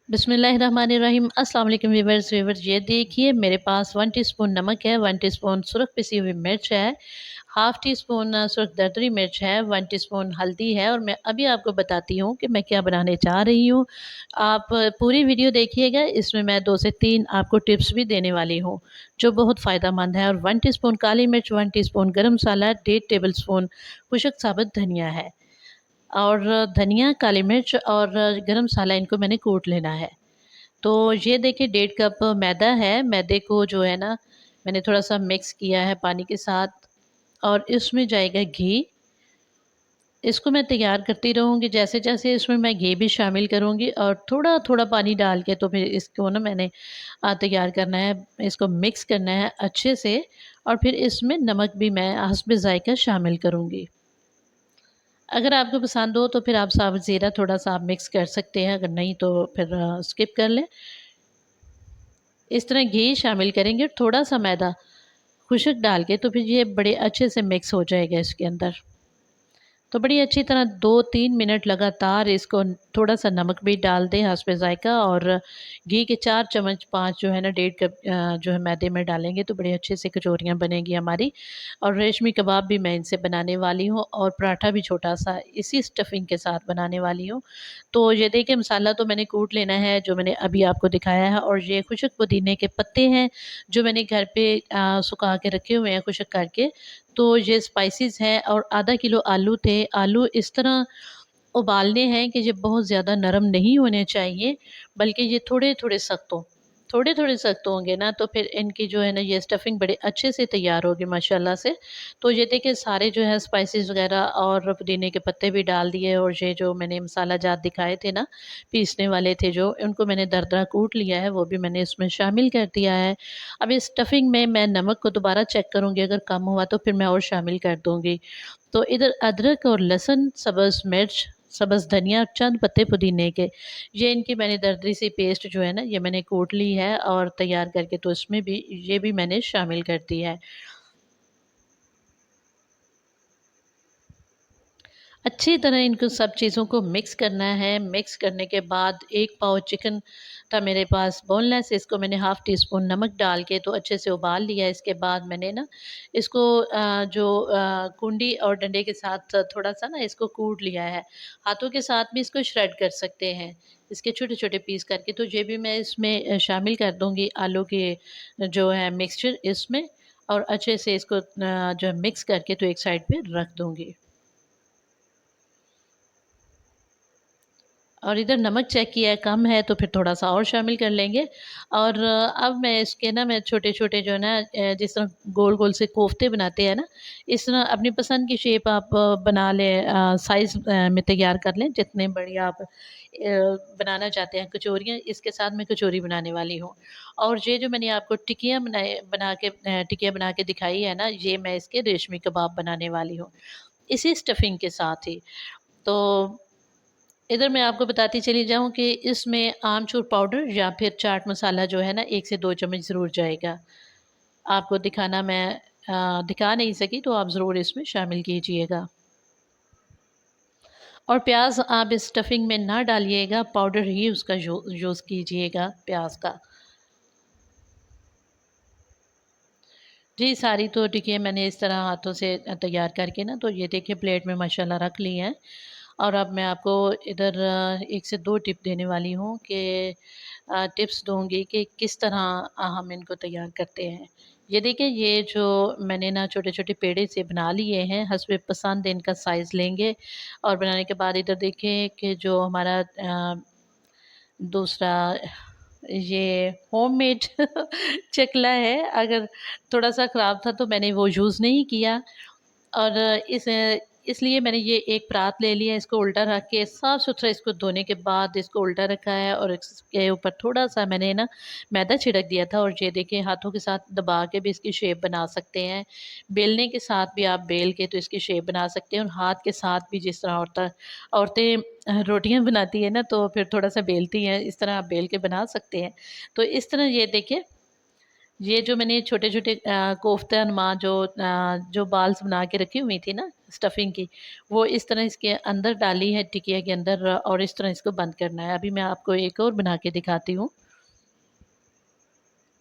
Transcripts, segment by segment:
बिस्मिल्लाहिर्रहमानिर्रहीम। अस्सलाम वालेकुम व्यूवर्स ये देखिए मेरे पास 1 टीस्पून नमक है, 1 टीस्पून सुरख पिसी हुई मिर्च है, हाफ़ टी स्पून सुरख दरदरी मिर्च है, 1 टीस्पून हल्दी है और मैं अभी आपको बताती हूँ कि मैं क्या बनाने जा रही हूँ। आप पूरी वीडियो देखिएगा, इसमें मैं 2 से 3 आपको टिप्स भी देने वाली हूँ, जो बहुत फ़ायदेमंद है। और 1 टीस्पून काली मिर्च, 1 टीस्पून गरम मसाला, 1.5 टेबल स्पून खुशक साबुत धनिया है। और धनिया, काली मिर्च और गरम मसाला इनको मैंने कूट लेना है। तो ये देखिए 1.5 कप मैदा है, मैदे को जो है ना मैंने थोड़ा-सा मिक्स किया है पानी के साथ और इसमें जाएगा घी। इसको मैं तैयार करती रहूँगी, जैसे-जैसे इसमें मैं घी भी शामिल करूँगी और थोड़ा-थोड़ा पानी डाल के तो फिर इसको ना मैंने तैयार करना है, इसको मिक्स करना है अच्छे से और फिर इसमें नमक भी मैं हस्ब ज़ायक़ा शामिल करूँगी। अगर आपको पसंद हो तो फिर आप साबुत ज़ीरा थोड़ा-सा आप मिक्स कर सकते हैं, अगर नहीं तो फिर स्किप कर लें। इस तरह घी शामिल करेंगे और थोड़ा-सा मैदा खुशक डाल के तो फिर ये बड़े अच्छे से मिक्स हो जाएगा इसके अंदर। तो बड़ी अच्छी तरह 2-3 मिनट लगातार इसको थोड़ा-सा नमक भी डाल दें हस्ब ज़ायक़ा और घी के 4 चम्मच 5 जो है ना 1.5 कप जो है मैदे में डालेंगे तो बड़े अच्छे से कचौरियाँ बनेंगी हमारी। और रेशमी कबाब भी मैं इनसे बनाने वाली हूँ और पराठा भी छोटा-सा इसी स्टफ़िंग के साथ बनाने वाली हूँ। तो ये देखिए मसाला तो मैंने कूट लेना है जो मैंने अभी आपको दिखाया है और ये खुशक पुदीने के पत्ते हैं जो मैंने घर पे सुखा के रखे हुए हैं खुशक करके। तो ये स्पाइसेस हैं और आधा किलो आलू थे। आलू इस तरह उबालने हैं कि ये बहुत ज़्यादा नरम नहीं होने चाहिए, बल्कि ये थोड़े-थोड़े सख्त हों। थोड़े-थोड़े सख्त होंगे ना तो फिर इनकी जो है ना ये स्टफ़िंग बड़े अच्छे से तैयार होगी माशाल्लाह से। तो ये देखिए सारे जो है स्पाइसेस वग़ैरह और पुदीने के पत्ते भी डाल दिए और ये जो मैंने मसाला जात दिखाए थे ना, पीसने वाले थे जो, उनको मैंने दरदरा कूट लिया है, वो भी मैंने इसमें शामिल कर दिया है। अब इस स्टफ़िंग में मैं नमक को दोबारा चेक करूँगी, अगर कम हुआ तो फिर मैं और शामिल कर दूँगी। तो इधर अदरक और लहसुन, सब्ज़ मिर्च, सब्ज़ धनिया, चंद पत्ते पुदीने के, ये इनकी मैंने दरदरी सी पेस्ट जो है ना ये मैंने कूट ली है और तैयार करके तो इसमें भी ये भी मैंने शामिल कर दी है। अच्छी तरह इनको सब चीज़ों को मिक्स करना है। मिक्स करने के बाद 1 पाव चिकन था मेरे पास बोनलेस, इसको मैंने हाफ़ टी स्पून नमक डाल के तो अच्छे से उबाल लिया। इसके बाद मैंने ना इसको कुंडी और डंडे के साथ थोड़ा-सा ना इसको कूट लिया है। हाथों के साथ भी इसको श्रेड कर सकते हैं, इसके छोटे-छोटे पीस करके। तो ये भी मैं इसमें शामिल कर दूँगी आलू के जो है मिक्सचर इसमें और अच्छे से इसको जो है मिक्स करके तो एक साइड पे रख दूँगी। और इधर नमक चेक किया है कम है तो फिर थोड़ा-सा और शामिल कर लेंगे। और अब मैं इसके ना मैं छोटे-छोटे जो है ना जिस तरह गोल-गोल से कोफ्ते बनाते हैं ना, इस तरह अपनी पसंद की शेप आप बना लें, साइज़ में तैयार कर लें जितने बड़ी आप बनाना चाहते हैं कचौरियाँ, इसके साथ मैं कचौरी बनाने वाली हूँ। और ये जो मैंने आपको टिकियाँ टिकिया बना के दिखाई है ना, ये मैं इसके रेशमी कबाब बनाने वाली हूँ, इसी स्टफिंग के साथ ही। तो इधर मैं आपको बताती चली जाऊँ कि इसमें आमचूर पाउडर या फिर चाट मसाला जो है ना 1 से 2 चम्मच ज़रूर जाएगा। आपको दिखाना मैं दिखा नहीं सकी तो आप ज़रूर इसमें शामिल कीजिएगा। और प्याज़ आप इस स्टफिंग में ना डालिएगा, पाउडर ही उसका यूज़ कीजिएगा प्याज़ का। जी, सारी तो टिकिया मैंने इस तरह हाथों से तैयार करके ना तो ये देखिए प्लेट में माशाल्लाह रख ली हैं। और अब मैं आपको इधर 1 से 2 टिप देने वाली हूँ कि टिप्स दूँगी कि किस तरह हम इनको तैयार करते हैं। ये देखिए ये जो मैंने ना छोटे-छोटे पेड़े से बना लिए हैं, हस्ब पसंद इनका साइज़ लेंगे और बनाने के बाद इधर देखिए कि जो हमारा दूसरा ये होममेड चकला है, अगर थोड़ा-सा ख़राब था तो मैंने वो यूज़ नहीं किया। और इसलिए मैंने ये एक परात ले लिया, इसको उल्टा रख के साफ़-सुथरा इसको धोने के बाद इसको उल्टा रखा है और इसके ऊपर थोड़ा-सा मैंने ना मैदा छिड़क दिया था और ये देखिए हाथों के साथ दबा के भी इसकी शेप बना सकते हैं। बेलने के साथ भी आप बेल के तो इसकी शेप बना सकते हैं और हाथ के साथ भी जिस तरह औरतें रोटियाँ बनाती हैं ना तो फिर थोड़ा-सा बेलती हैं, इस तरह आप बेल के बना सकते हैं। तो इस तरह ये देखिए ये जो मैंने छोटे-छोटे कोफ्ता नुमा जो बाल्स बना के रखी हुई थी ना स्टफिंग की, वो इस तरह इसके अंदर डाली है टिकिया के अंदर और इस तरह इसको बंद करना है। अभी मैं आपको एक और बना के दिखाती हूँ।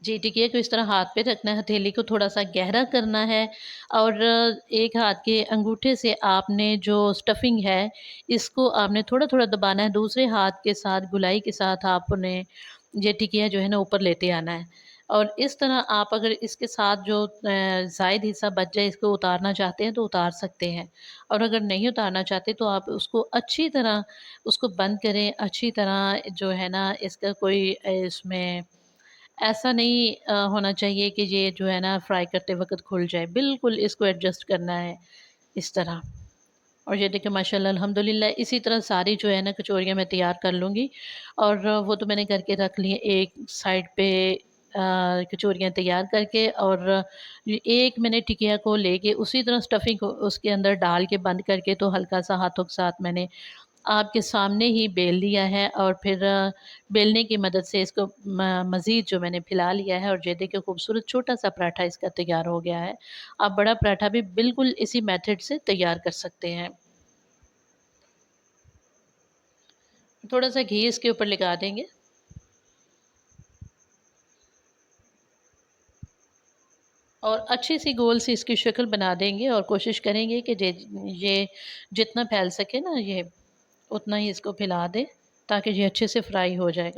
जी, टिकिया को इस तरह हाथ पे रखना है, हथेली को थोड़ा-सा गहरा करना है और एक हाथ के अंगूठे से आपने जो स्टफिंग है, इसको आपने थोड़ा-थोड़ा दबाना है, दूसरे हाथ के साथ गोलाई के साथ आपने ये टिकिया जो है ना ऊपर लेते आना है। और इस तरह आप अगर इसके साथ जो ज़ायद हिस्सा बच जाए इसको उतारना चाहते हैं तो उतार सकते हैं। और अगर नहीं उतारना चाहते तो आप उसको अच्छी तरह उसको बंद करें, अच्छी तरह जो है ना इसका कोई इसमें ऐसा नहीं होना चाहिए कि ये जो है ना फ्राई करते वक़्त खुल जाए, बिल्कुल इसको एडजस्ट करना है इस तरह। और ये देखिए माशाल्लाह अल्हम्दुलिल्लाह इसी तरह सारी जो है ना कचौरियाँ मैं तैयार कर लूँगी और वो तो मैंने करके रख ली हैं एक साइड पे कचौरियाँ तैयार करके और ये एक मैंने टिकिया को लेके उसी तरह स्टफिंग को उसके अंदर डाल के बंद करके तो हल्का-सा हाथों के साथ मैंने आपके सामने ही बेल लिया है और फिर बेलने की मदद से इसको मज़ीद जो मैंने फैला लिया है और ये देखिए खूबसूरत छोटा-सा पराठा इसका तैयार हो गया है। आप बड़ा पराठा भी बिल्कुल इसी मेथड से तैयार कर सकते हैं। थोड़ा-सा घी इसके ऊपर लगा देंगे और अच्छी-सी गोल-सी इसकी शक्ल बना देंगे और कोशिश करेंगे कि ये जितना फैल सके ना ये उतना ही इसको फैला दें ताकि ये अच्छे से फ्राई हो जाए।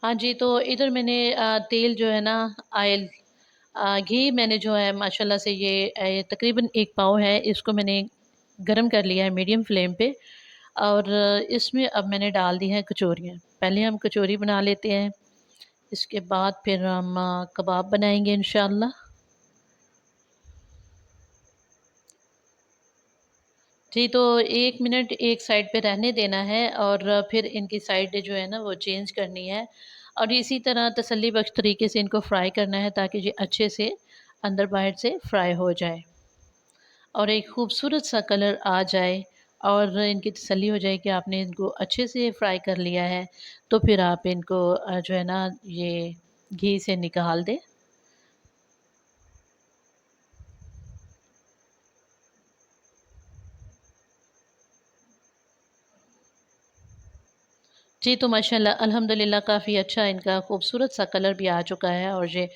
हाँ जी, तो इधर मैंने तेल जो है ना ऑयल घी मैंने जो है माशाल्लाह से ये तकरीबन 1 पाव है, इसको मैंने गरम कर लिया है मीडियम फ्लेम पे और इसमें अब मैंने डाल दी हैं कचौरियाँ। पहले हम कचौरी बना लेते हैं, इसके बाद फिर हम कबाब बनाएँगे इंशाअल्लाह। जी, तो 1 मिनट एक साइड पे रहने देना है और फिर इनकी साइड जो है ना वो चेंज करनी है और इसी तरह तसल्ली बख्श तरीके से इनको फ्राई करना है ताकि ये अच्छे से अंदर बाहर से फ्राई हो जाए और एक खूबसूरत सा कलर आ जाए और इनकी तसल्ली हो जाए कि आपने इनको अच्छे से फ्राई कर लिया है, तो फिर आप इनको जो है ना ये घी से निकाल दें। जी, तो माशाल्लाह अल्हम्दुलिल्लाह काफ़ी अच्छा इनका खूबसूरत सा कलर भी आ चुका है और ये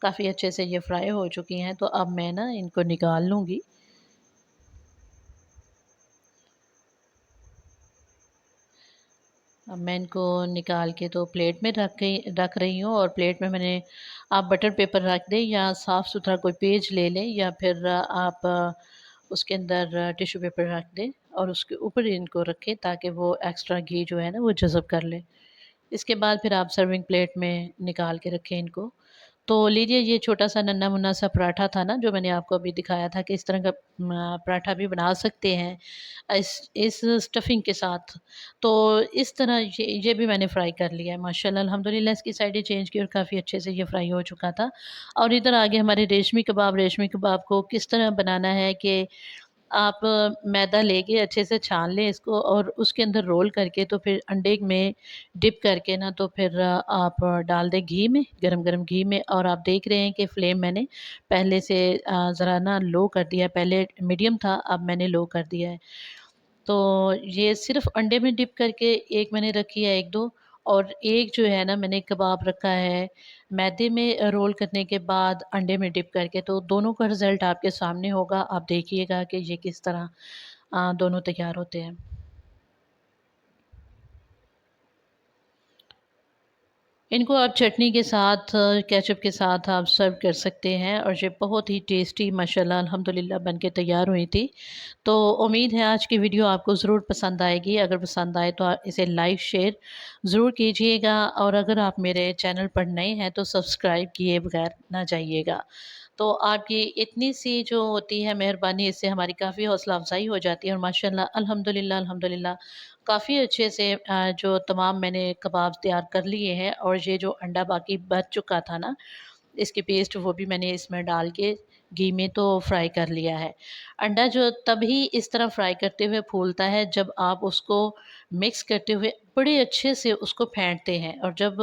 काफ़ी अच्छे से ये फ्राई हो चुकी हैं, तो अब मैं ना इनको निकाल लूँगी। अब मैं इनको निकाल के तो प्लेट में रख रही हूँ और प्लेट में मैंने आप बटर पेपर रख दें या साफ़-सुथरा कोई पेज ले लें या फिर आप उसके अंदर टिश्यू पेपर रख दें और उसके ऊपर इनको रखें ताकि वो एक्स्ट्रा घी जो है ना वो जज़ब कर ले। इसके बाद फिर आप सर्विंग प्लेट में निकाल के रखें इनको। तो लीजिए ये छोटा-सा नन्हा-मुन्ना सा पराठा था ना जो मैंने आपको अभी दिखाया था कि इस तरह का पराठा भी बना सकते हैं इस स्टफिंग के साथ। तो इस तरह ये भी मैंने फ्राई कर लिया है माशाल्लाह अल्हम्दुलिल्लाह इसकी साइडें चेंज की और काफ़ी अच्छे से ये फ्राई हो चुका था। और इधर आगे हमारे रेशमी कबाब को किस तरह बनाना है कि आप मैदा लेके अच्छे से छान लें इसको और उसके अंदर रोल करके तो फिर अंडे में डिप करके ना तो फिर आप डाल दें घी में, गरम-गरम घी में और आप देख रहे हैं कि फ्लेम मैंने पहले से ज़रा ना लो कर दिया है, पहले मीडियम था अब मैंने लो कर दिया है। तो ये सिर्फ़ अंडे में डिप करके एक मैंने रखी है 1-2 और एक जो है ना मैंने कबाब रखा है मैदे में रोल करने के बाद अंडे में डिप करके, तो दोनों का रिज़ल्ट आपके सामने होगा। आप देखिएगा कि ये किस तरह दोनों तैयार होते हैं। इनको आप चटनी के साथ केचअप के साथ आप सर्व कर सकते हैं और ये बहुत ही टेस्टी माशाल्लाह अल्हम्दुलिल्लाह बन के तैयार हुई थी। तो उम्मीद है आज की वीडियो आपको ज़रूर पसंद आएगी। अगर पसंद आए तो आप इसे लाइक शेयर ज़रूर कीजिएगा और अगर आप मेरे चैनल पर नए हैं तो सब्सक्राइब किए बगैर ना जाइएगा। तो आपकी इतनी सी जो होती है मेहरबानी इससे हमारी काफ़ी हौसला अफ़ज़ाई हो जाती है और माशाल्लाह अल्हम्दुलिल्लाह अल्हम्दुलिल्लाह काफ़ी अच्छे से जो तमाम मैंने कबाब तैयार कर लिए हैं और ये जो अंडा बाकी बच चुका था ना, इसकी पेस्ट वो भी मैंने इसमें डाल के घी में तो फ्राई कर लिया है। अंडा जो तभी इस तरह फ्राई करते हुए फूलता है जब आप उसको मिक्स करते हुए बड़े अच्छे से उसको फेंटते हैं और जब